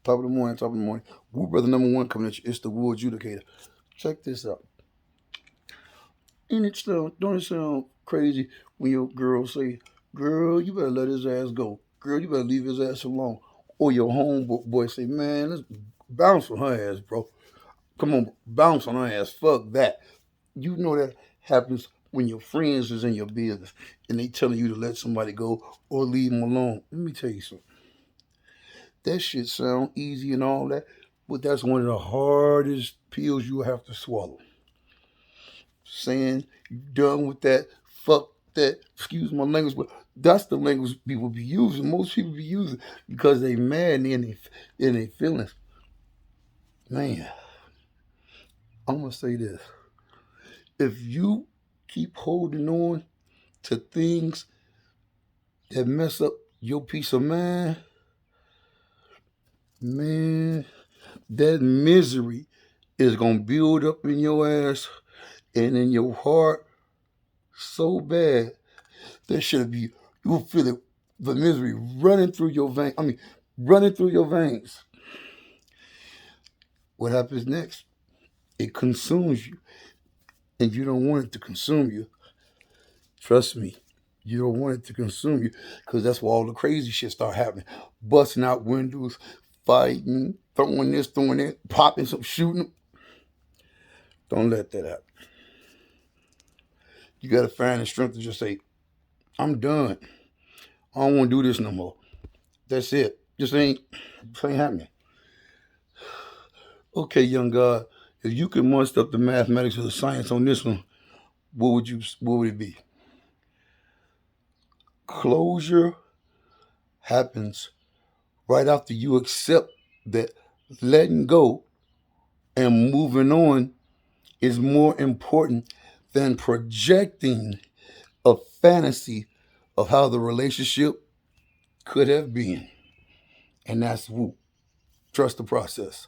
Top of the morning, top of the morning. Wu brother number one coming at you. It's the Wu adjudicator. Check this out. And don't it sound crazy when your girl say, "Girl, you better let his ass go. Girl, you better leave his ass alone." Or your homeboy say, "Man, let's bounce on her ass, bro. Come on, bounce on her ass. Fuck that." You know that happens when your friends is in your business and they telling you to let somebody go or leave them alone. Let me tell you something. That shit sound easy and all that, but that's one of the hardest pills you have to swallow. Saying you done with that, fuck that, excuse my language, but that's the language people be using. Most people be using because they mad in their feelings. Man, I'm gonna say this. If you keep holding on to things that mess up your peace of mind, man, that misery is gonna build up in your ass and in your heart so bad that should be you'll feel it, the misery running through your veins. I mean, running through your veins. What happens next? It consumes you, and you don't want it to consume you. Trust me, you don't want it to consume you because that's where all the crazy shit start happening. Busting out windows, fighting, throwing this, throwing that, popping some, shooting. Don't let that happen. You gotta find the strength to just say, "I'm done. I don't want to do this no more. That's it. This ain't happening." Okay, young God, if you could muster up the mathematics or the science on this one, what would it be? Closure happens right after you accept that letting go and moving on is more important than projecting a fantasy of how the relationship could have been. And that's Wu. Trust the process.